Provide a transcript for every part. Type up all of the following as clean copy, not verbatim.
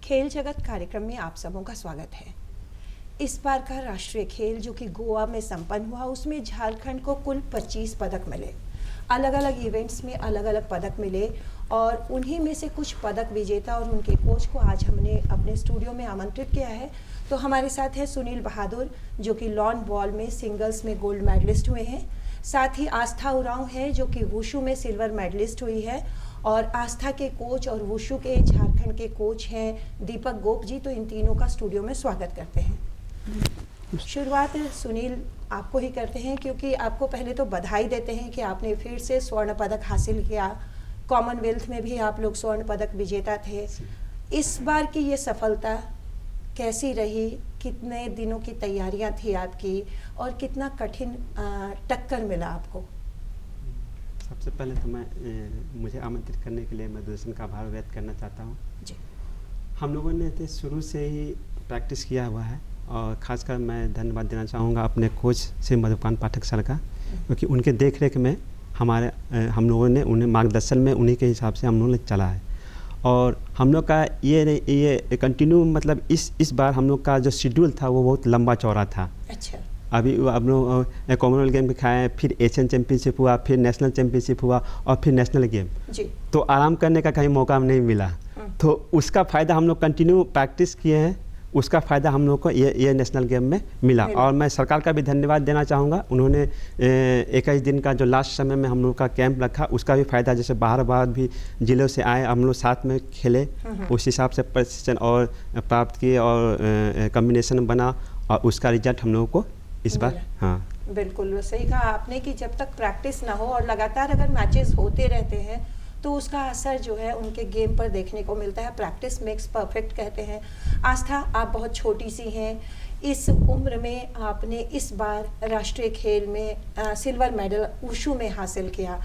खेल जगत कार्यक्रम में आप सबों का स्वागत है। इस बार का राष्ट्रीय खेल जो कि गोवा में संपन्न हुआ, उसमें झारखंड को कुल 25 पदक मिले। अलग अलग इवेंट्स में अलग अलग पदक मिले और उन्हीं में से कुछ पदक विजेता और उनके कोच को आज हमने अपने स्टूडियो में आमंत्रित किया है। तो हमारे साथ है सुनील बहादुर, जो कि लॉन बॉल में सिंगल्स में गोल्ड मेडलिस्ट हुए हैं। साथ ही आस्था उरांव है, जो कि वुशु में सिल्वर मेडलिस्ट हुई है। और आस्था के कोच और वुशु के झारखंड के कोच हैं दीपक गोप जी। तो इन तीनों का स्टूडियो में स्वागत करते हैं। शुरुआत सुनील आपको ही करते हैं, क्योंकि आपको पहले तो बधाई देते हैं कि आपने फिर से स्वर्ण पदक हासिल किया। कॉमनवेल्थ में भी आप लोग स्वर्ण पदक विजेता थे। इस बार की ये सफलता कैसी रही? कितने दिनों की तैयारियां थी आपकी और कितना कठिन टक्कर मिला आपको? सबसे पहले तो मैं मुझे आमंत्रित करने के लिए मैं दूरदर्शन का आभार व्यक्त करना चाहता हूँ जी। हम लोगों ने तो शुरू से ही प्रैक्टिस किया हुआ है और ख़ासकर मैं धन्यवाद देना चाहूँगा अपने कोच श्री मधुकांत पाठक सर का, क्योंकि उनके देख रेख में हम लोगों ने उन्हें मार्गदर्शन में उन्हीं के हिसाब से हम लोगों ने चला है। और हम लोग का ये कंटिन्यू मतलब इस बार हम लोग का जो शेड्यूल था वो बहुत लंबा चौड़ा था। अच्छा। अभी हम लोग कॉमनवेल्थ गेम खाए, फिर एशियन चैम्पियनशिप हुआ, फिर नेशनल चैम्पियनशिप हुआ और फिर नेशनल गेम जी। तो आराम करने का कहीं मौका नहीं मिला। तो उसका फ़ायदा हम लोग कंटिन्यू प्रैक्टिस किए हैं, उसका फ़ायदा हम लोग को ये नेशनल गेम में मिला। और मैं सरकार का भी धन्यवाद देना चाहूँगा। उन्होंने 21 दिन का जो लास्ट समय में हम लोग का कैंप रखा, उसका भी फ़ायदा, जैसे बाहर भी ज़िलों से आए, हम लोग साथ में खेले, उस हिसाब से प्रशिक्षण और प्राप्त किए और कॉम्बिनेशन बना और उसका रिजल्ट हम लोगों को इस बार। हाँ, बिल्कुल सही कहा आपने कि जब तक प्रैक्टिस ना हो और लगातार अगर मैचेस होते रहते हैं तो उसका असर जो है उनके गेम पर देखने को मिलता है। प्रैक्टिस मेक्स परफेक्ट कहते हैं। आस्था, आप बहुत छोटी सी हैं, इस उम्र में आपने इस बार राष्ट्रीय खेल में सिल्वर मेडल वुशु में हासिल किया।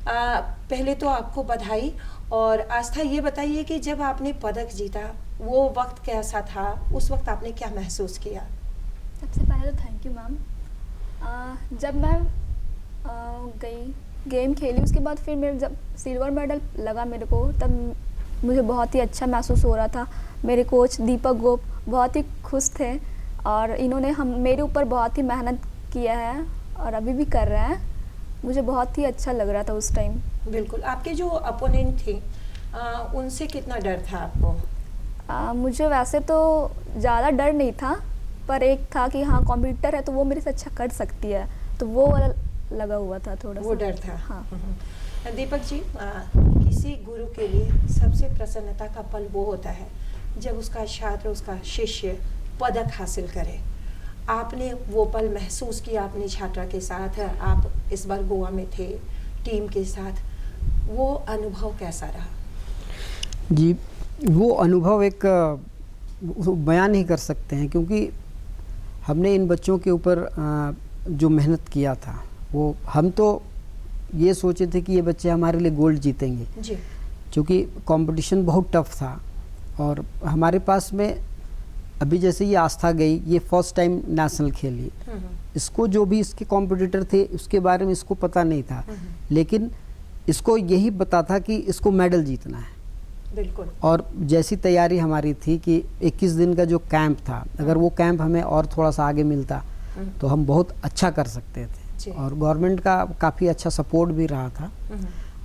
पहले तो आपको बधाई। और आस्था, ये बताइए कि जब आपने पदक जीता वो वक्त कैसा था? उस वक्त आपने क्या महसूस किया? सबसे पहले तो थैंक यू मैम। जब मैं गई गेम खेली, उसके बाद फिर मेरे जब सिल्वर मेडल लगा मेरे को, तब मुझे बहुत ही अच्छा महसूस हो रहा था। मेरे कोच दीपक गोप बहुत ही खुश थे और इन्होंने मेरे ऊपर बहुत ही मेहनत किया है और अभी भी कर रहे हैं। मुझे बहुत ही अच्छा लग रहा था उस टाइम। बिल्कुल। आपके जो अपोनेंट थे उनसे कितना डर था आपको? मुझे वैसे तो ज़्यादा डर नहीं था, पर एक था कि हाँ कॉम्पिटिटर है तो वो मेरे से अच्छा कर सकती है, तो वो लगा हुआ था थोड़ा वो डर था। हाँ। दीपक जी, किसी गुरु के लिए सबसे प्रसन्नता का पल वो होता है जब उसका छात्र, उसका शिष्य पदक हासिल करे। आपने वो पल महसूस किया अपनी छात्रा के साथ। आप इस बार गोवा में थे टीम के साथ, वो अनुभव कैसा रहा? जी, वो अनुभव एक बयान नहीं कर सकते हैं, क्योंकि हमने इन बच्चों के ऊपर जो मेहनत किया था, वो हम तो ये सोचे थे कि ये बच्चे हमारे लिए गोल्ड जीतेंगे जी, क्योंकि कंपटीशन बहुत टफ था। और हमारे पास में अभी जैसे ये आस्था गई, ये फर्स्ट टाइम नेशनल खेली, इसको जो भी इसके कॉम्पिटिटर थे उसके बारे में इसको पता नहीं था, लेकिन इसको यही पता था कि इसको मेडल जीतना है। बिल्कुल। और जैसी तैयारी हमारी थी कि 21 दिन का जो कैंप था, अगर वो कैंप हमें और थोड़ा सा आगे मिलता तो हम बहुत अच्छा कर सकते थे। और गवर्नमेंट का काफ़ी अच्छा सपोर्ट भी रहा था।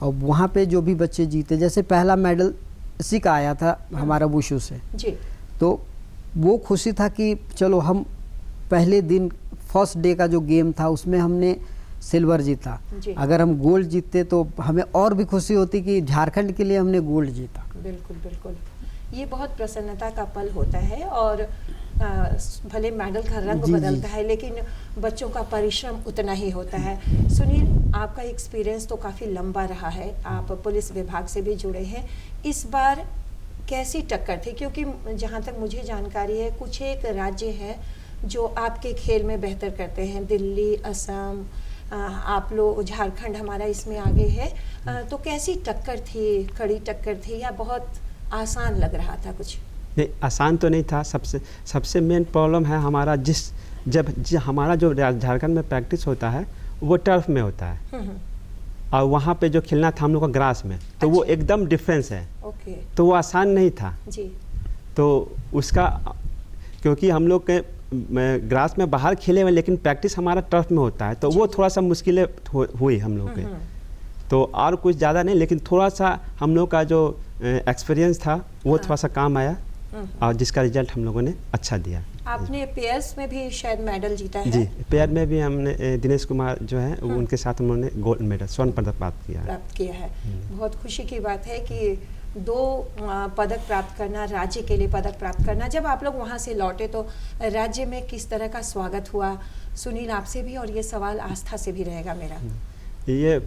और वहाँ पे जो भी बच्चे जीते, जैसे पहला मेडल इसी का आया था हमारा वुशु से जी, तो वो खुशी था कि चलो हम पहले दिन फर्स्ट डे का जो गेम था उसमें हमने सिल्वर जीता। अगर हम गोल्ड जीतते तो हमें और भी खुशी होती कि झारखंड के लिए हमने गोल्ड जीता। बिल्कुल बिल्कुल, ये बहुत प्रसन्नता का पल होता है। और भले मेडल का रंग बदलता है, लेकिन बच्चों का परिश्रम उतना ही होता है। सुनील, आपका एक्सपीरियंस तो काफ़ी लंबा रहा है, आप पुलिस विभाग से भी जुड़े हैं। इस बार कैसी टक्कर थी? क्योंकि जहाँ तक मुझे जानकारी है, कुछ एक राज्य हैं जो आपके खेल में बेहतर करते हैं, दिल्ली, असम, आप लोग, झारखंड हमारा इसमें आगे है। तो कैसी टक्कर थी? कड़ी टक्कर थी या बहुत आसान लग रहा था? कुछ नहीं, आसान तो नहीं था। सबसे मेन प्रॉब्लम है हमारा, हमारा जो झारखंड में प्रैक्टिस होता है वो टर्फ में होता है और वहाँ पे जो खेलना था हम लोग का ग्रास में, तो वो एकदम डिफरेंस है। ओके। तो वो आसान नहीं था जी। तो उसका क्योंकि हम लोग के ग्रास में बाहर खेले हुए लेकिन प्रैक्टिस हमारा टर्फ में होता है, तो वो थोड़ा सा मुश्किलें हुई हम लोग के। तो और कुछ ज़्यादा नहीं, लेकिन थोड़ा सा हम लोग का जो एक्सपीरियंस था वो थोड़ा सा काम आया और जिसका रिजल्ट हम लोगों ने अच्छा दिया। आपने पेयर्स में भी शायद मेडल जीता है? जी, पेयर में भी हमने दिनेश कुमार जो है उनके साथ हम लोगों ने गोल्ड मेडल, स्वर्ण पदक प्राप्त किया है। बहुत खुशी की बात है कि 2 पदक प्राप्त करना, राज्य के लिए पदक प्राप्त करना। जब आप लोग वहाँ से लौटे तो राज्य में किस तरह का स्वागत हुआ? सुनील, आपसे भी, और ये सवाल आस्था से भी रहेगा मेरा। ये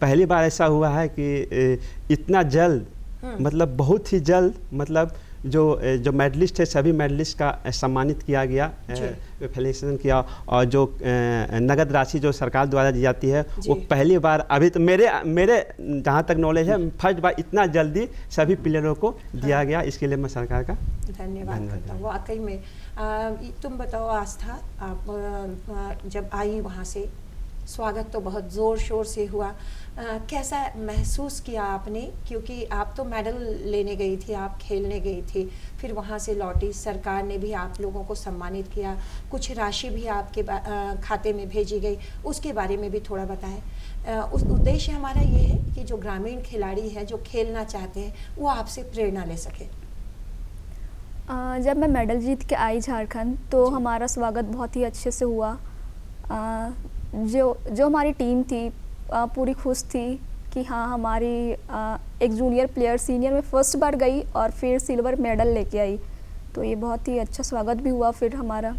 पहली बार ऐसा हुआ है कि इतना जल्द, मतलब बहुत ही जल्द, मतलब जो मेडलिस्ट है सभी मेडलिस्ट का सम्मानित किया गया, फेलिसिटेशन किया, और जो नगद राशि जो सरकार द्वारा दी जाती है वो पहली बार, अभी तो मेरे जहाँ तक नॉलेज है फर्स्ट बार इतना जल्दी सभी प्लेयरों को दिया गया। इसके लिए मैं सरकार का धन्यवाद करता हूँ। वाकई में तुम बताओ आस्था, आप जब आई वहाँ से, स्वागत तो बहुत ज़ोर शोर से हुआ, कैसा महसूस किया आपने? क्योंकि आप तो मेडल लेने गई थी, आप खेलने गई थी, फिर वहाँ से लौटी, सरकार ने भी आप लोगों को सम्मानित किया, कुछ राशि भी आपके खाते में भेजी गई, उसके बारे में भी थोड़ा बताएं। उस उद्देश्य हमारा ये है कि जो ग्रामीण खिलाड़ी हैं जो खेलना चाहते हैं वो आपसे प्रेरणा ले सके। जब मैं मेडल जीत के आई झारखंड तो हमारा स्वागत बहुत ही अच्छे से हुआ। जो हमारी टीम थी पूरी खुश थी कि हाँ, हमारी एक जूनियर प्लेयर सीनियर में फर्स्ट बार गई और फिर सिल्वर मेडल लेके आई, तो ये बहुत ही अच्छा स्वागत भी हुआ फिर हमारा।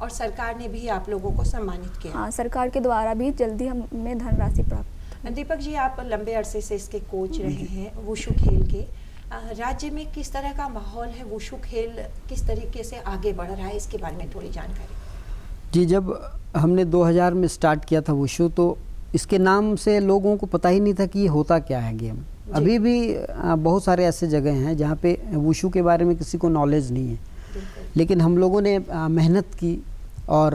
और सरकार ने भी आप लोगों को सम्मानित किया? हाँ, सरकार के द्वारा भी जल्दी हमें धनराशि प्राप्त। दीपक जी, आप लंबे अरसे से इसके कोच रहे हैं वुशु खेल के, राज्य में किस तरह का माहौल है? वुशु खेल किस तरीके से आगे बढ़ रहा है, इसके बारे में थोड़ी जानकारी। जी, जब हमने 2000 में स्टार्ट किया था वुशु, तो इसके नाम से लोगों को पता ही नहीं था कि ये होता क्या है गेम। अभी भी बहुत सारे ऐसे जगह हैं जहाँ पे वुशु के बारे में किसी को नॉलेज नहीं है, लेकिन हम लोगों ने मेहनत की और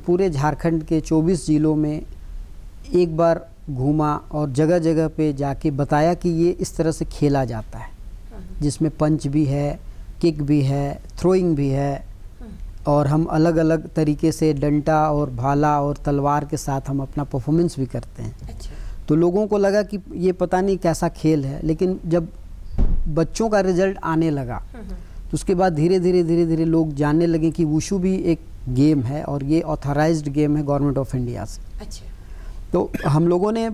पूरे झारखंड के 24 जिलों में एक बार घूमा और जगह जगह पे जाके बताया कि ये इस तरह से खेला जाता है, जिसमें पंच भी है, किक भी है, थ्रोइंग भी है, और हम अलग अलग तरीके से डंडा और भाला और तलवार के साथ हम अपना परफॉर्मेंस भी करते हैं। अच्छा। तो लोगों को लगा कि ये पता नहीं कैसा खेल है, लेकिन जब बच्चों का रिजल्ट आने लगा तो उसके बाद धीरे धीरे लोग जानने लगे कि वुशु भी एक गेम है और ये ऑथराइज्ड गेम है गवर्नमेंट ऑफ इंडिया से। अच्छा। तो हम लोगों ने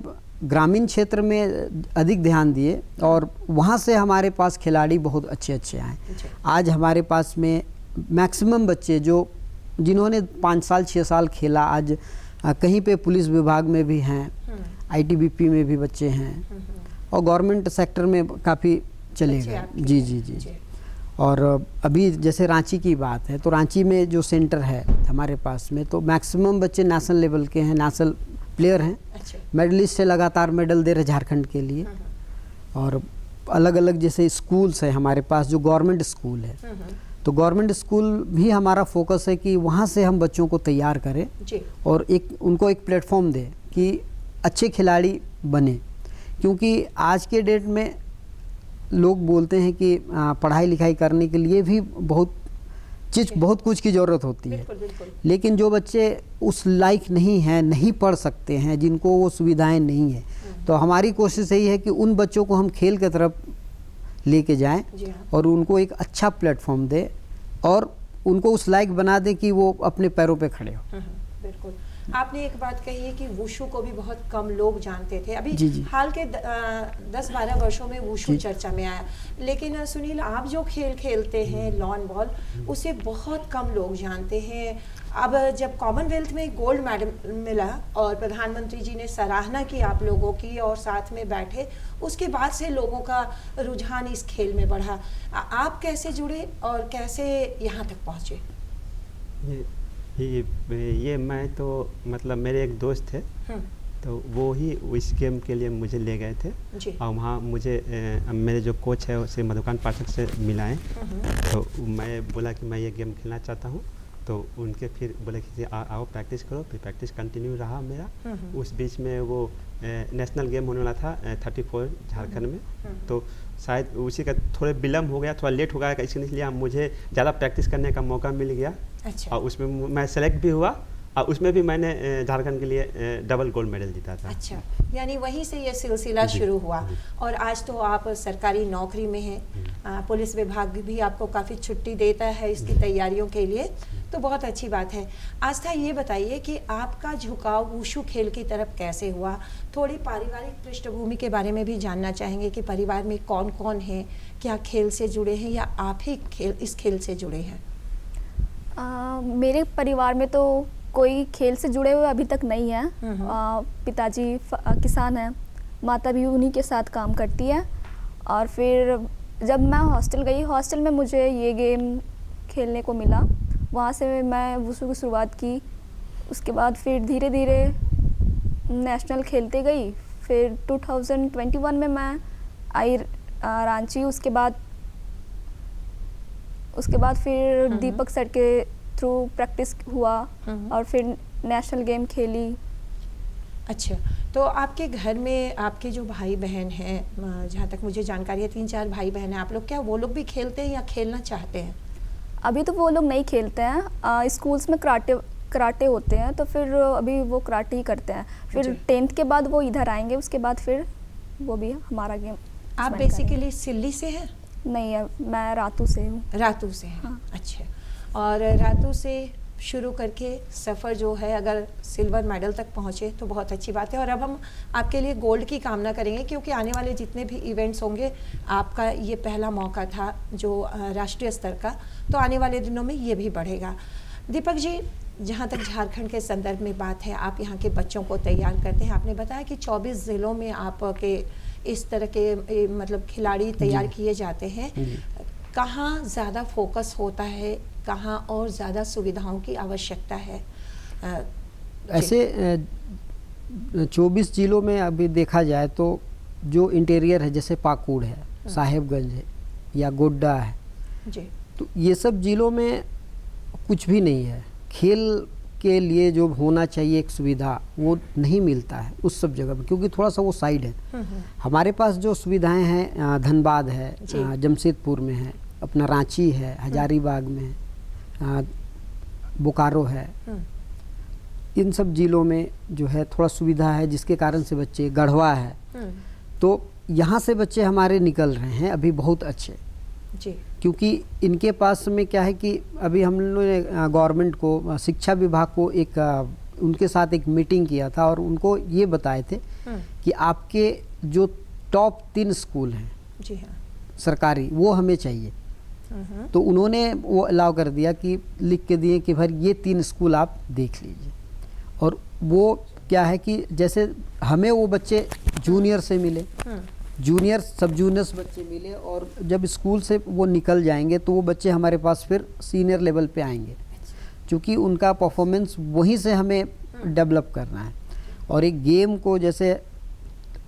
ग्रामीण क्षेत्र में अधिक ध्यान दिए और वहाँ से हमारे पास खिलाड़ी बहुत अच्छे आए। आज हमारे पास में मैक्सिमम बच्चे जिन्होंने 5 साल 6 साल खेला, आज कहीं पे पुलिस विभाग में भी हैं, आईटीबीपी में भी बच्चे हैं, और गवर्नमेंट सेक्टर में काफ़ी चले गए। जी। और अभी जैसे रांची की बात है तो रांची में जो सेंटर है हमारे पास में, तो मैक्सिमम बच्चे नेशनल लेवल के हैं, नेशनल प्लेयर हैं। अच्छा। मेडलिस्ट से लगातार मेडल दे रहे झारखंड के लिए। और अलग अलग जैसे स्कूल्स हैं हमारे पास जो गवर्नमेंट स्कूल है, तो गवर्नमेंट स्कूल भी हमारा फोकस है कि वहाँ से हम बच्चों को तैयार करें और उनको एक प्लेटफॉर्म दें कि अच्छे खिलाड़ी बने। क्योंकि आज के डेट में लोग बोलते हैं कि पढ़ाई लिखाई करने के लिए भी बहुत कुछ की ज़रूरत होती है। बिल्कुल। लेकिन जो बच्चे उस लायक नहीं हैं, नहीं पढ़ सकते हैं, जिनको वो सुविधाएं नहीं है, तो हमारी कोशिश यही है कि उन बच्चों को हम खेल की तरफ लेके जाएं और उनको एक अच्छा प्लेटफॉर्म दे और उनको उस लायक बना दे कि वो अपने पैरों पे खड़े हो। बिल्कुल। आपने एक बात कही है कि वुशु को भी बहुत कम लोग जानते थे। अभी हाल के 10-12 वर्षों में वुशु चर्चा में आया, लेकिन सुनील, आप जो खेल खेलते हैं लॉन बॉल, उसे बहुत कम लोग जानते हैं। अब जब कॉमनवेल्थ में गोल्ड मेडल मिला और प्रधानमंत्री जी ने सराहना की आप लोगों की और साथ में बैठे, उसके बाद से लोगों का रुझान इस खेल में बढ़ा। आप कैसे जुड़े और कैसे यहाँ तक पहुँचे? ये मैं तो मतलब मेरे एक दोस्त थे, तो वो ही इस गेम के लिए मुझे ले गए थे और वहाँ मुझे मेरे जो कोच है उसे मधुकांत पाठक से मिलाएं। तो मैं बोला कि मैं ये गेम खेलना चाहता हूँ तो उनके फिर बोले कि आओ प्रैक्टिस करो, फिर प्रैक्टिस कंटिन्यू रहा मेरा। उस बीच में वो नेशनल गेम होने वाला था 34 झारखंड में, तो शायद उसी का थोड़े विलम्ब हो गया, थोड़ा लेट हो गया, इसलिए मुझे ज़्यादा प्रैक्टिस करने का मौका मिल गया। अच्छा। और उसमें मैं सेलेक्ट भी हुआ, और उसमें भी मैंने झारखंड के लिए डबल गोल्ड मेडल जीता था। अच्छा, यानी वहीं से ये सिलसिला शुरू हुआ। और आज तो आप सरकारी नौकरी में हैं, पुलिस विभाग भी आपको काफ़ी छुट्टी देता है इसकी तैयारियों के लिए, तो बहुत अच्छी बात है। आस्था, ये बताइए कि आपका झुकाव वुशु खेल की तरफ कैसे हुआ? थोड़ी पारिवारिक पृष्ठभूमि के बारे में भी जानना चाहेंगे कि परिवार में कौन कौन है, क्या खेल से जुड़े हैं, या आप ही इस खेल से जुड़े हैं? मेरे परिवार में तो कोई खेल से जुड़े हुए अभी तक नहीं है। पिताजी किसान हैं, माता भी उन्हीं के साथ काम करती है। और फिर जब मैं हॉस्टल गई, हॉस्टल में मुझे ये गेम खेलने को मिला, वहाँ से मैं वुशु की शुरुआत की। उसके बाद फिर धीरे धीरे नेशनल खेलते गई। फिर 2021 में मैं आई रांची। उसके बाद फिर दीपक सर के थ्रू प्रैक्टिस हुआ और फिर नेशनल गेम खेली। अच्छा, तो आपके घर में आपके जो भाई बहन हैं, जहाँ तक मुझे जानकारी है 3-4 भाई बहन हैं आप लोग, क्या वो लोग भी खेलते हैं या खेलना चाहते हैं? अभी तो वो लोग नहीं खेलते हैं। स्कूल्स में कराटे होते हैं, तो फिर अभी वो कराटे ही करते हैं। फिर 10th के बाद वो इधर आएंगे, उसके बाद फिर वो भी हमारा गेम। आप बेसिकली सिल्ली से हैं? नहीं है, मैं रातू से हूँ। रातू से हैं। हाँ। अच्छा, और रातू से शुरू करके सफ़र जो है, अगर सिल्वर मेडल तक पहुँचे तो बहुत अच्छी बात है। और अब हम आपके लिए गोल्ड की कामना करेंगे, क्योंकि आने वाले जितने भी इवेंट्स होंगे, आपका ये पहला मौका था जो राष्ट्रीय स्तर का, तो आने वाले दिनों में ये भी बढ़ेगा। दीपक जी, जहाँ तक झारखंड के संदर्भ में बात है, आप यहाँ के बच्चों को तैयार करते हैं। आपने बताया कि 24 ज़िलों में आपके इस तरह के मतलब खिलाड़ी तैयार किए जाते हैं। कहाँ ज़्यादा फोकस होता है, कहाँ और ज़्यादा सुविधाओं की आवश्यकता है? ऐसे 24 जिलों में अभी देखा जाए तो जो इंटीरियर है, जैसे पाकुड़ है, साहेबगंज है या गोड्डा है जी, तो ये सब जिलों में कुछ भी नहीं है। खेल के लिए जो होना चाहिए एक सुविधा, वो नहीं मिलता है उस सब जगह में, क्योंकि थोड़ा सा वो साइड है। हमारे पास जो सुविधाएं हैं, धनबाद है, जमशेदपुर में है, अपना रांची है, हजारीबाग में है, बोकारो है, इन सब जिलों में जो है थोड़ा सुविधा है, जिसके कारण से बच्चे, गढ़वा है, तो यहाँ से बच्चे हमारे निकल रहे हैं अभी बहुत अच्छे जी। क्योंकि इनके पास में क्या है कि अभी हम लोगों ने गवर्नमेंट को, शिक्षा विभाग को उनके साथ एक मीटिंग किया था और उनको ये बताए थे कि आपके जो टॉप 3 स्कूल हैं जी हाँ, सरकारी, वो हमें चाहिए। तो उन्होंने वो अलाउ कर दिया कि लिख के दिए कि भाई ये 3 स्कूल आप देख लीजिए। और वो क्या है कि जैसे हमें वो बच्चे जूनियर से मिले, जूनियर सब जूनियर्स बच्चे मिले, और जब स्कूल से वो निकल जाएंगे तो वो बच्चे हमारे पास फिर सीनियर लेवल पे आएंगे, क्योंकि उनका परफॉर्मेंस वहीं से हमें डेवलप करना है। और एक गेम को, जैसे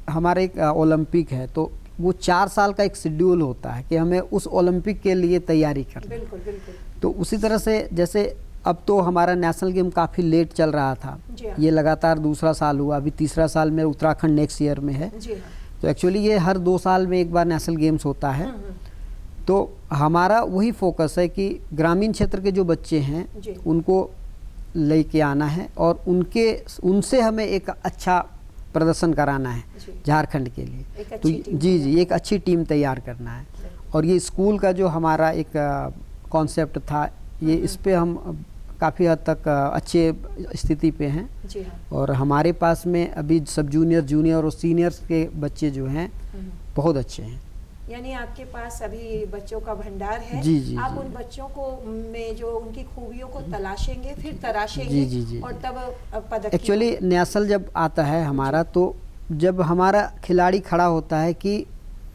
हमारा एक ओलंपिक है, तो वो 4 साल का एक शेड्यूल होता है कि हमें उस ओलंपिक के लिए तैयारी करना है। बिल्कुल बिल्कुल। तो उसी तरह से जैसे अब तो हमारा नेशनल गेम काफ़ी लेट चल रहा था, ये लगातार दूसरा साल हुआ, अभी तीसरा साल में उत्तराखंड नेक्स्ट ईयर में है। जी हाँ। तो एक्चुअली ये हर 2 साल में एक बार नेशनल गेम्स होता है। तो हमारा वही फोकस है कि ग्रामीण क्षेत्र के जो बच्चे हैं उनको लेके आना है और उनसे हमें एक अच्छा प्रदर्शन कराना है झारखंड के लिए। तो जी एक अच्छी टीम तैयार करना है। और ये स्कूल का जो हमारा एक कॉन्सेप्ट था, ये इस पे हम काफ़ी हद तक अच्छे स्थिति पे हैं। जी हाँ। और हमारे पास में अभी सब जूनियर, जूनियर और सीनियर्स के बच्चे जो हैं बहुत अच्छे हैं। यानी आपके पास अभी बच्चों का भंडार है। जी, आप उन बच्चों को में जो उनकी खूबियों को तलाशेंगे, फिर तराशेंगे। जी। और तब पदक। एक्चुअली नेशनल जब आता है हमारा, तो जब हमारा खिलाड़ी खड़ा होता है कि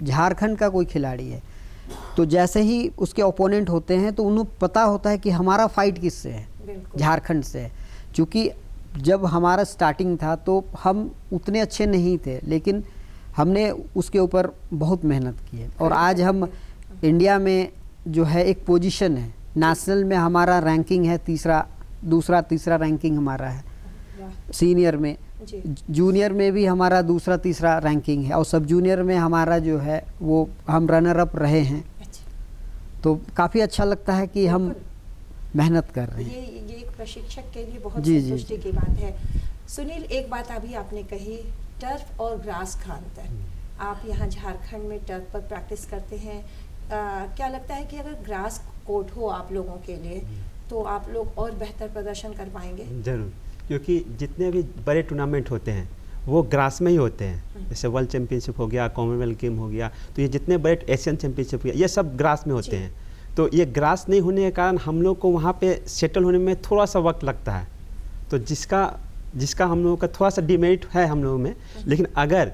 झारखंड का कोई खिलाड़ी है, तो जैसे ही उसके ओपोनेंट होते हैं तो उन्हें पता होता है कि हमारा फाइट किससे है, झारखंड से है। क्योंकि जब हमारा स्टार्टिंग था तो हम उतने अच्छे नहीं थे, लेकिन हमने उसके ऊपर बहुत मेहनत की है। और आज हम इंडिया में जो है एक पोजीशन है नेशनल में हमारा रैंकिंग है दूसरा तीसरा रैंकिंग हमारा है। सीनियर में, जूनियर में भी हमारा दूसरा तीसरा रैंकिंग है, और सब जूनियर में हमारा जो है वो हम रनर अप रहे हैं। तो काफ़ी अच्छा लगता है कि हम मेहनत कर रहे हैं। ये एक प्रशिक्षक के लिए बहुत जी, संतुष्टि की बात है। सुनील, एक बात अभी आपने कही, टर्फ और ग्रास का अंतर। आप यहाँ झारखंड में टर्फ पर प्रैक्टिस करते हैं, क्या लगता है कि अगर ग्रास कोर्ट हो आप लोगों के लिए तो आप लोग और बेहतर प्रदर्शन कर पाएंगे? जरूर, क्योंकि जितने भी बड़े टूर्नामेंट होते हैं वो ग्रास में ही होते हैं। जैसे वर्ल्ड चैंपियनशिप हो गया, कॉमनवेल्थ गेम हो गया, तो ये जितने बड़े एशियन चैंपियनशिप हो गया, ये सब ग्रास में होते हैं। तो ये ग्रास नहीं होने के कारण हम लोग को वहाँ पे सेटल होने में थोड़ा सा वक्त लगता है, तो जिसका हम लोगों का थोड़ा सा डिमेरिट है हम लोगों में। लेकिन अगर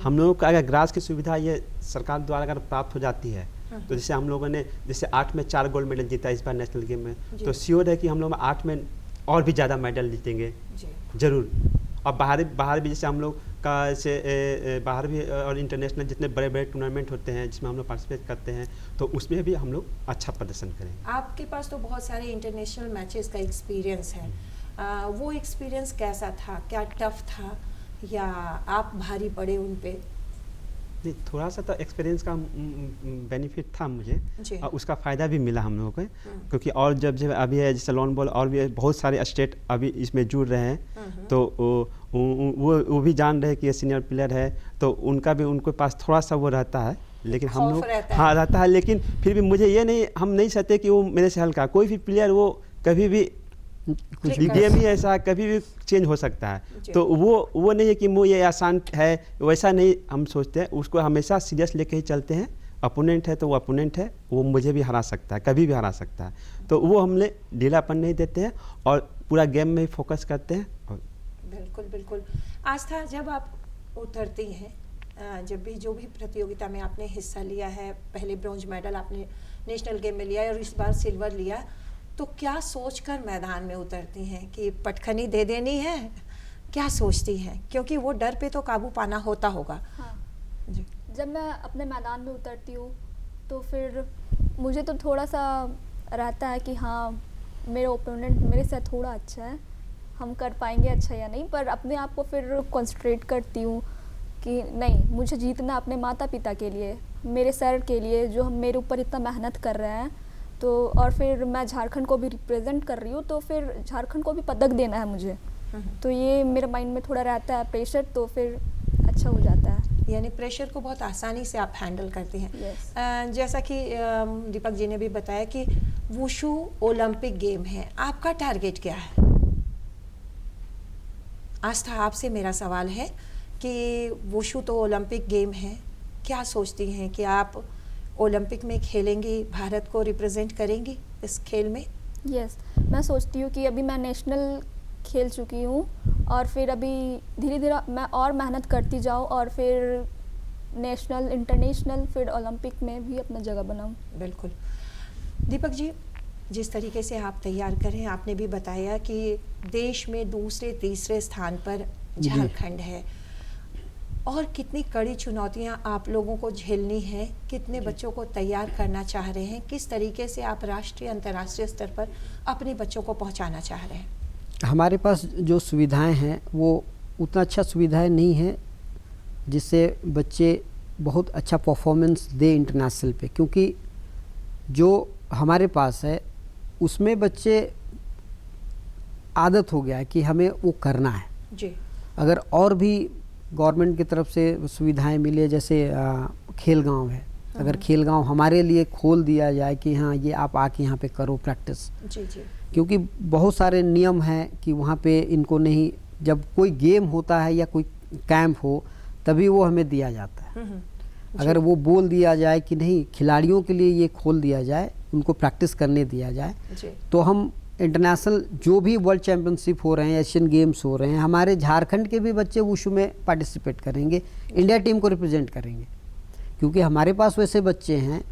हम लोगों को अगर ग्रास की सुविधा ये सरकार द्वारा अगर प्राप्त हो जाती है, तो जैसे हम लोगों ने जैसे 8 में 4 गोल्ड मेडल जीता इस बार नेशनल गेम में, तो श्योर है कि हम लोग 8 में और भी ज़्यादा मेडल जीतेंगे ज़रूर। और बाहर भी जैसे हम लोग का जैसे बाहर भी और इंटरनेशनल जितने बड़े बड़े टूर्नामेंट होते हैं जिसमें हम लोग पार्टिसिपेट करते हैं, तो उसमें भी हम लोग अच्छा प्रदर्शन करेंगे। आपके पास तो बहुत सारे इंटरनेशनल मैचेस का एक्सपीरियंस है, वो एक्सपीरियंस कैसा था? क्या टफ था या आप भारी पड़े उन पे? नहीं, थोड़ा सा तो एक्सपीरियंस का बेनिफिट था मुझे, और उसका फ़ायदा भी मिला हम लोगों को, क्योंकि और जब अभी है जैसे लॉन बॉल और भी बहुत सारे स्टेट अभी इसमें जुड़ रहे हैं, तो वो भी जान रहे हैं कि ये सीनियर प्लेयर है, तो उनके पास थोड़ा सा वो रहता है। लेकिन हम लोग रहता है, लेकिन फिर भी मुझे ये नहीं, हम नहीं चाहते कि वो मेरे से हल्का। कोई भी प्लेयर वो कभी भी कुछ भी गेम ही ऐसा कभी भी चेंज हो सकता है, तो वो नहीं है कि वो ये आसान है, वैसा नहीं हम सोचते हैं। उसको हमेशा सीरियस लेके ही चलते हैं। अपोनेंट है तो वो अपोनेंट है, वो मुझे भी हरा सकता है, कभी भी हरा सकता है, तो वो हमने ढीलापन नहीं देते हैं और पूरा गेम में ही फोकस करते हैं। बिल्कुल बिल्कुल। आस्था, जब आप उतरती हैं, जब भी जो भी प्रतियोगिता में आपने हिस्सा लिया है, पहले ब्रॉन्ज मेडल आपने नेशनल गेम में लिया और इस बार सिल्वर लिया, तो क्या सोचकर मैदान में उतरती हैं कि पटखनी दे देनी है? क्या सोचती हैं? क्योंकि वो डर पे तो काबू पाना होता होगा। हाँ जी। जब मैं अपने मैदान में उतरती हूँ तो फिर मुझे तो थोड़ा सा रहता है कि हाँ मेरे ओपोनेंट मेरे से थोड़ा अच्छा है, हम कर पाएंगे अच्छा या नहीं, पर अपने आप को फिर कंसंट्रेट करती हूँ कि नहीं, मुझे जीतना अपने माता पिता के लिए, मेरे सर के लिए जो हम मेरे ऊपर इतना मेहनत कर रहे हैं, तो और फिर मैं झारखंड को भी रिप्रेजेंट कर रही हूँ, तो फिर झारखंड को भी पदक देना है मुझे। तो ये मेरे माइंड में थोड़ा रहता है प्रेशर, तो फिर अच्छा हो जाता है। यानी प्रेशर को बहुत आसानी से आप हैंडल करती हैं। yes. जैसा कि दीपक जी ने भी बताया कि वुशु ओलंपिक गेम है, आपका टारगेट क्या है? आस्था, आपसे मेरा सवाल है कि वुशु तो ओलंपिक गेम है, क्या सोचती हैं कि आप ओलंपिक में खेलेंगी, भारत को रिप्रेजेंट करेंगी इस खेल में? यस, मैं सोचती हूँ कि अभी मैं नेशनल खेल चुकी हूँ और फिर अभी धीरे धीरे मैं और मेहनत करती जाऊँ और फिर नेशनल, इंटरनेशनल, फिर ओलंपिक में भी अपना जगह बनाऊँ। बिल्कुल। दीपक जी, जिस तरीके से आप तैयार कर रहे हैं, आपने भी बताया कि देश में दूसरे तीसरे स्थान पर झारखंड है, और कितनी कड़ी चुनौतियां आप लोगों को झेलनी है, कितने बच्चों को तैयार करना चाह रहे हैं, किस तरीके से आप राष्ट्रीय अंतर्राष्ट्रीय स्तर पर अपने बच्चों को पहुंचाना चाह रहे हैं? हमारे पास जो सुविधाएं हैं वो उतना अच्छा सुविधाएं नहीं है जिससे बच्चे बहुत अच्छा परफॉर्मेंस दे इंटरनेशनल पे, क्योंकि जो हमारे पास है उसमें बच्चे आदत हो गया है कि हमें वो करना है जी। अगर और भी गवर्नमेंट की तरफ से सुविधाएं मिले, जैसे खेल गांव है, अगर खेल गांव हमारे लिए खोल दिया जाए कि हाँ ये आप आके यहाँ पे करो प्रैक्टिस, जी जी, क्योंकि बहुत सारे नियम हैं कि वहाँ पे इनको नहीं, जब कोई गेम होता है या कोई कैंप हो तभी वो हमें दिया जाता है। अगर वो बोल दिया जाए कि नहीं खिलाड़ियों के लिए ये खोल दिया जाए, उनको प्रैक्टिस करने दिया जाए, तो हम इंटरनेशनल जो भी वर्ल्ड चैम्पियनशिप हो रहे हैं, एशियन गेम्स हो रहे हैं, हमारे झारखंड के भी बच्चे वुशु में पार्टिसिपेट करेंगे, इंडिया टीम को रिप्रेजेंट करेंगे, क्योंकि हमारे पास वैसे बच्चे हैं।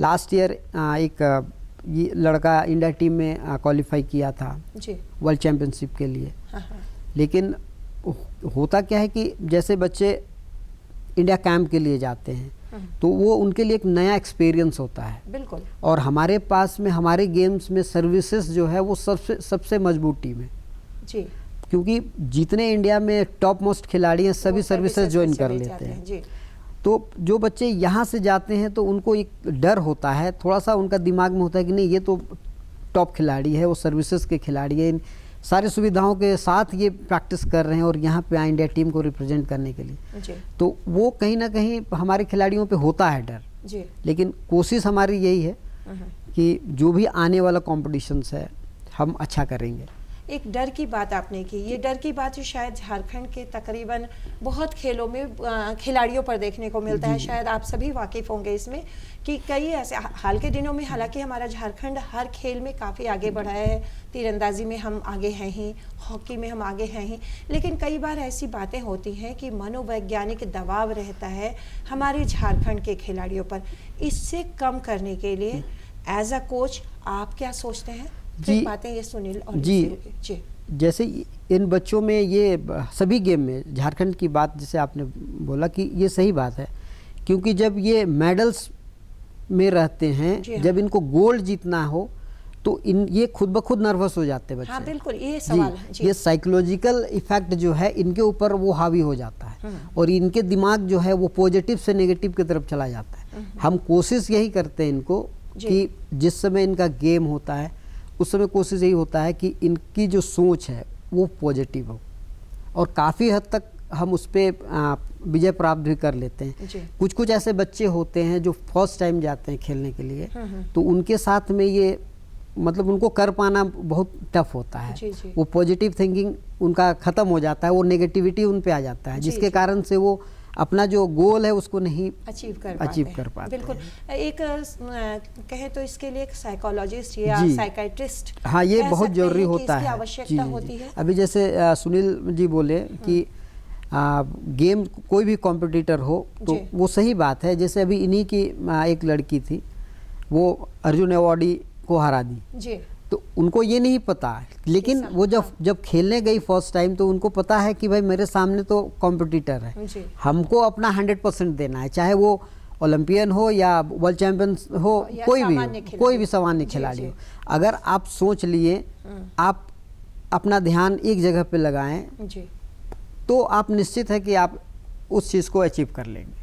लास्ट ईयर एक ये लड़का इंडिया टीम में क्वालिफाई किया था वर्ल्ड चैम्पियनशिप के लिए। लेकिन होता क्या है कि जैसे बच्चे इंडिया कैंप के लिए जाते हैं तो वो उनके लिए एक नया एक्सपीरियंस होता है। बिल्कुल। और हमारे पास में हमारे गेम्स में सर्विसेज जो है वो सबसे मजबूत टीम है जी, क्योंकि जितने इंडिया में टॉप मोस्ट खिलाड़ी हैं सभी सर्विसेज ज्वाइन कर लेते हैं। जी। तो जो बच्चे यहाँ से जाते हैं तो उनको एक डर होता है, थोड़ा सा उनका दिमाग में होता है कि नहीं ये तो टॉप खिलाड़ी है, वो सर्विसेज के खिलाड़ी है, इन सारी सुविधाओं के साथ ये प्रैक्टिस कर रहे हैं और यहाँ पे आए इंडिया टीम को रिप्रेजेंट करने के लिए। जी। तो वो कहीं ना कहीं हमारे खिलाड़ियों पे होता है डर। जी। लेकिन कोशिश हमारी यही है कि जो भी आने वाला कॉम्पिटिशन्स है हम अच्छा करेंगे। एक डर की बात आपने की, ये डर की बात जो शायद झारखंड के तकरीबन बहुत खेलों में खिलाड़ियों पर देखने को मिलता है, शायद आप सभी वाकिफ़ होंगे इसमें कि कई ऐसे हाल के दिनों में, हालांकि हमारा झारखंड हर खेल में काफ़ी आगे बढ़ा है, तीरंदाजी में हम आगे हैं ही, हॉकी में हम आगे हैं ही, लेकिन कई बार ऐसी बातें होती हैं कि मनोवैज्ञानिक दबाव रहता है हमारे झारखंड के खिलाड़ियों पर। इससे कम करने के लिए एज अ कोच आप क्या सोचते हैं? जी, बातें ये सुनील और जी, जैसे इन बच्चों में ये सभी गेम में झारखंड की बात जैसे आपने बोला कि ये सही बात है, क्योंकि जब ये मेडल्स में रहते हैं, जब इनको गोल्ड जीतना हो तो ये खुद ब खुद नर्वस हो जाते हैं बच्चे। हाँ बिल्कुल, ये सवाल है जी। ये साइकोलॉजिकल इफेक्ट जो है इनके ऊपर वो हावी हो जाता है और इनके दिमाग जो है वो पॉजिटिव से नेगेटिव की तरफ चला जाता है। हम कोशिश यही करते हैं इनको कि जिस समय इनका गेम होता है उस समय कोशिश यही होता है कि इनकी जो सोच है वो पॉजिटिव हो और काफ़ी हद तक हम उस पर विजय प्राप्त भी कर लेते हैं। कुछ कुछ ऐसे बच्चे होते हैं जो फर्स्ट टाइम जाते हैं खेलने के लिए, तो उनके साथ में ये मतलब उनको कर पाना बहुत टफ होता है। जी। वो पॉजिटिव थिंकिंग उनका ख़त्म हो जाता है, वो नेगेटिविटी उन पे आ जाता है, जिसके कारण से वो अपना जो गोल है उसको नहीं अचीव कर पाते। बिल्कुल। एक कहे तो इसके लिए एक साइकोलॉजिस्ट या साइकाइट्रिस्ट, हाँ ये बहुत जरूरी होता है, आवश्यकता होती है। अभी जैसे सुनील जी बोले कि गेम कोई भी कॉम्पिटिटर हो तो वो सही बात है। जैसे अभी इन्हीं की एक लड़की थी, वो अर्जुन अवार्डी को हरा दी जी, तो उनको ये नहीं पता, लेकिन वो जब खेलने गई फर्स्ट टाइम तो उनको पता है कि भाई मेरे सामने तो कॉम्पिटिटर है, हमको अपना 100% देना है, चाहे वो ओलंपियन हो या वर्ल्ड चैंपियन हो, कोई भी सामान्य खिलाड़ी हो। अगर आप सोच लिए, आप अपना ध्यान एक जगह पे लगाएं तो आप निश्चित है कि आप उस चीज़ को अचीव कर लेंगे।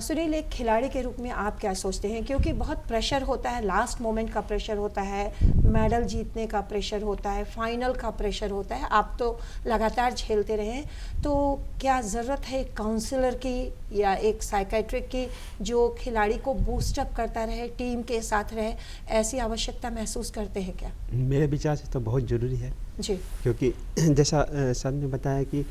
सुनील, एक खिलाड़ी के रूप में आप क्या सोचते हैं, क्योंकि बहुत प्रेशर होता है, लास्ट मोमेंट का प्रेशर होता है, मेडल जीतने का प्रेशर होता है, फाइनल का प्रेशर होता है, आप तो लगातार झेलते रहे, तो क्या ज़रूरत है एक काउंसलर की या एक साइकाइट्रिक की जो खिलाड़ी को बूस्टअप करता रहे, टीम के साथ रहे, ऐसी आवश्यकता महसूस करते हैं क्या? मेरे विचार से तो बहुत ज़रूरी है जी, क्योंकि जैसा सर ने बताया कि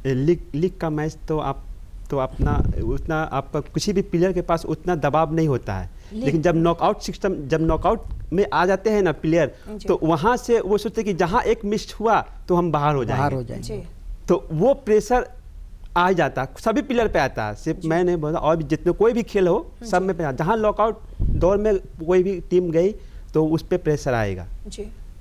लीग का मैच तो आप तो अपना उतना आपका किसी भी प्लेयर के पास उतना दबाव नहीं होता है, लेकिन जब नॉकआउट सिस्टम, जब नॉकआउट में आ जाते हैं ना प्लेयर, तो वहाँ से वो सोचते हैं कि जहाँ एक मिस हुआ तो हम बाहर हो जाएंगे, तो वो प्रेशर आ जाता, सभी प्लेयर पे आता है, सिर्फ मैं नहीं बोला, और भी जितने कोई भी खेल हो सब में पे, जहाँ नॉकआउट दौर में कोई भी टीम गई तो उस पर प्रेशर आएगा,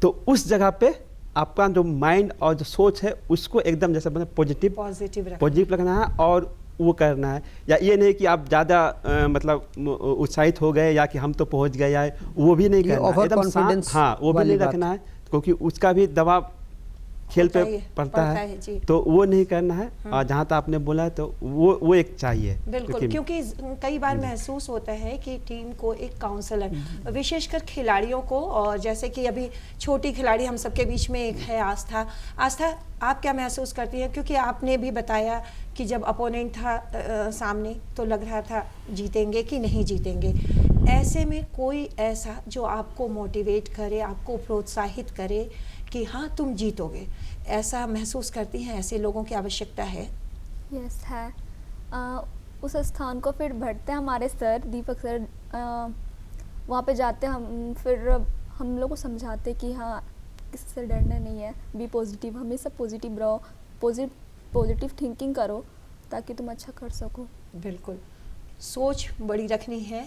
तो उस जगह पे आपका जो माइंड और जो सोच है उसको एकदम जैसे पॉजिटिव रखना है और वो करना है। या ये नहीं कि आप ज़्यादा मतलब उत्साहित हो गए या कि हम तो पहुंच गए, या वो भी नहीं करना है, एकदम शांत, हाँ वो भी नहीं रखना है, क्योंकि उसका भी दबाव खेल पे पड़ता है, तो वो नहीं करना है। और जहाँ तक आपने बोला तो वो एक चाहिए, बिल्कुल, क्योंकि कई बार महसूस होता है कि टीम को एक काउंसलर, विशेषकर खिलाड़ियों को, और जैसे कि अभी छोटी खिलाड़ी हम सबके बीच में एक है आस्था, आप क्या महसूस करती हैं, क्योंकि आपने भी बताया कि जब अपोनेंट था सामने तो लग रहा था जीतेंगे कि नहीं जीतेंगे, ऐसे में कोई ऐसा जो आपको मोटिवेट करे, आपको प्रोत्साहित करे कि हाँ तुम जीतोगे, ऐसा महसूस करती हैं? ऐसे लोगों की आवश्यकता है। यस है। उस स्थान को फिर बढ़ते हैं हमारे सर दीपक सर, वहाँ पे जाते हम, फिर हम लोग को समझाते कि हाँ किसी से डरना नहीं है, बी पॉजिटिव, हमेशा पॉजिटिव रहो, पॉजिटिव थिंकिंग करो ताकि तुम अच्छा कर सको। बिल्कुल, सोच बड़ी रखनी है,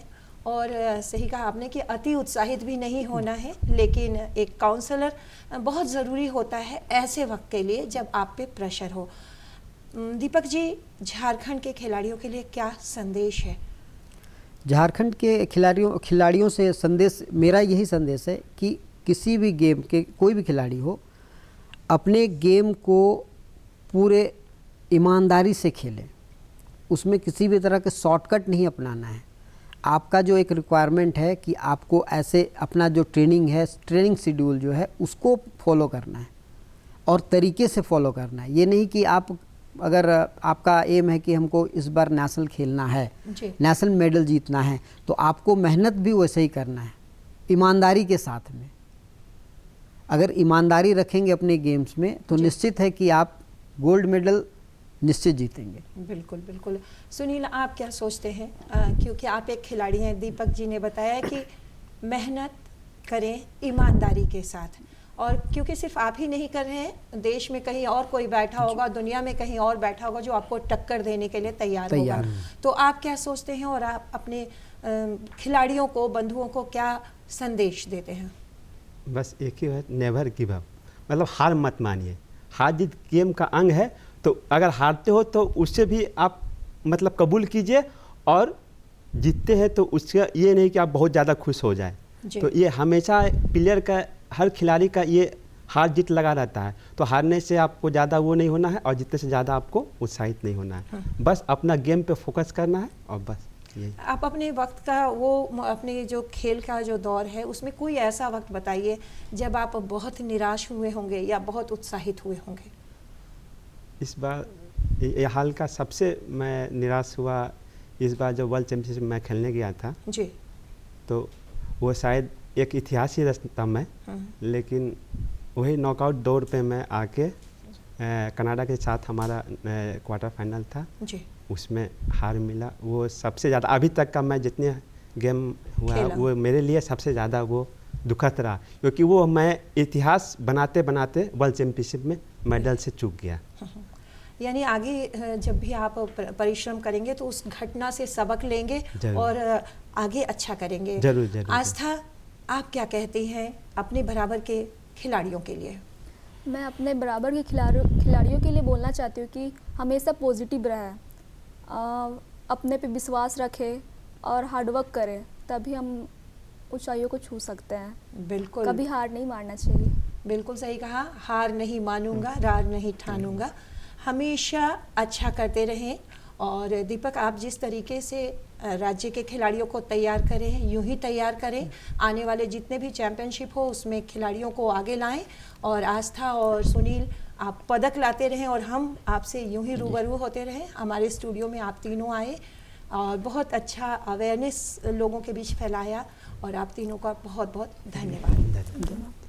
और सही कहा आपने कि अति उत्साहित भी नहीं होना है, लेकिन एक काउंसलर बहुत ज़रूरी होता है ऐसे वक्त के लिए जब आप पे प्रेशर हो। दीपक जी, झारखंड के खिलाड़ियों के लिए क्या संदेश है? झारखंड के खिलाड़ियों से संदेश, मेरा यही संदेश है कि किसी भी गेम के कोई भी खिलाड़ी हो, अपने गेम को पूरे ईमानदारी से खेलें, उसमें किसी भी तरह के शॉर्टकट नहीं अपनाना है। आपका जो एक रिक्वायरमेंट है कि आपको ऐसे अपना जो ट्रेनिंग है, ट्रेनिंग शेड्यूल जो है उसको फॉलो करना है और तरीके से फॉलो करना है। ये नहीं कि आप अगर आपका एम है कि हमको इस बार नेशनल खेलना है, नेशनल मेडल जीतना है, तो आपको मेहनत भी वैसे ही करना है, ईमानदारी के साथ में। अगर ईमानदारी रखेंगे अपने गेम्स में तो निश्चित है कि आप गोल्ड मेडल निश्चित जीतेंगे। बिल्कुल बिल्कुल। सुनील, आप क्या सोचते हैं? क्योंकि आप एक खिलाड़ी हैं, दीपक जी ने बताया कि मेहनत करें ईमानदारी के साथ, और क्योंकि सिर्फ आप ही नहीं कर रहे हैं, देश में कहीं और कोई बैठा होगा, दुनिया में कहीं और बैठा होगा जो आपको टक्कर देने के लिए तैयार होगा। तो आप क्या सोचते हैं और आप अपने खिलाड़ियों को, बंधुओं को क्या संदेश देते हैं? बस एक ही है, नेवर गिव अप। मतलब हार मत मानिए। हार जीत गेम का अंग है, तो अगर हारते हो तो उससे भी आप मतलब कबूल कीजिए, और जीतते हैं तो उसका ये नहीं कि आप बहुत ज़्यादा खुश हो जाए। तो ये हमेशा प्लेयर का, हर खिलाड़ी का ये हार जीत लगा रहता है। तो हारने से आपको ज़्यादा वो नहीं होना है और जीतने से ज़्यादा आपको उत्साहित नहीं होना है। बस अपना गेम पे फोकस करना है और बस यही। आप अपने वक्त का, वो अपने जो खेल का जो दौर है, उसमें कोई ऐसा वक्त बताइए जब आप बहुत निराश हुए होंगे या बहुत उत्साहित हुए होंगे। इस बार ये हाल का सबसे मैं निराश हुआ इस बार जब वर्ल्ड चैंपियनशिप मैं खेलने गया था जी। तो वो शायद एक इतिहास ही रचता मैं, लेकिन वही नॉकआउट दौर पे मैं आके कनाडा के साथ हमारा क्वार्टर फाइनल था जी, उसमें हार मिला। वो सबसे ज़्यादा अभी तक का मैं जितने गेम हुआ वो मेरे लिए सबसे ज़्यादा वो दुखद रहा, क्योंकि वो मैं इतिहास बनाते बनाते वर्ल्ड चैंपियनशिप में मेडल से चूक गया। यानी आगे जब भी आप परिश्रम करेंगे तो उस घटना से सबक लेंगे और आगे अच्छा करेंगे। जरूर जरूर। आस्था, आप क्या कहती हैं अपने बराबर के खिलाड़ियों के लिए? मैं अपने बराबर के खिलाड़ियों के लिए बोलना चाहती हूँ कि हमेशा पॉजिटिव रहें, अपने पे विश्वास रखें और हार्डवर्क करें, तभी हम ऊंचाइयों को छू सकते हैं। बिल्कुल, कभी हार नहीं मानना चाहिए। बिल्कुल सही कहा, हार नहीं मानूंगा, रार नहीं ठानूंगा, हमेशा अच्छा करते रहें। और दीपक, आप जिस तरीके से राज्य के खिलाड़ियों को तैयार करें हैं, यूं ही तैयार करें, आने वाले जितने भी चैंपियनशिप हो उसमें खिलाड़ियों को आगे लाएं। और आस्था और सुनील, आप पदक लाते रहें और हम आपसे यूं ही रूबरू होते रहें। हमारे स्टूडियो में आप तीनों आए और बहुत अच्छा अवेयरनेस लोगों के बीच फैलाया, और आप तीनों का बहुत बहुत धन्यवाद।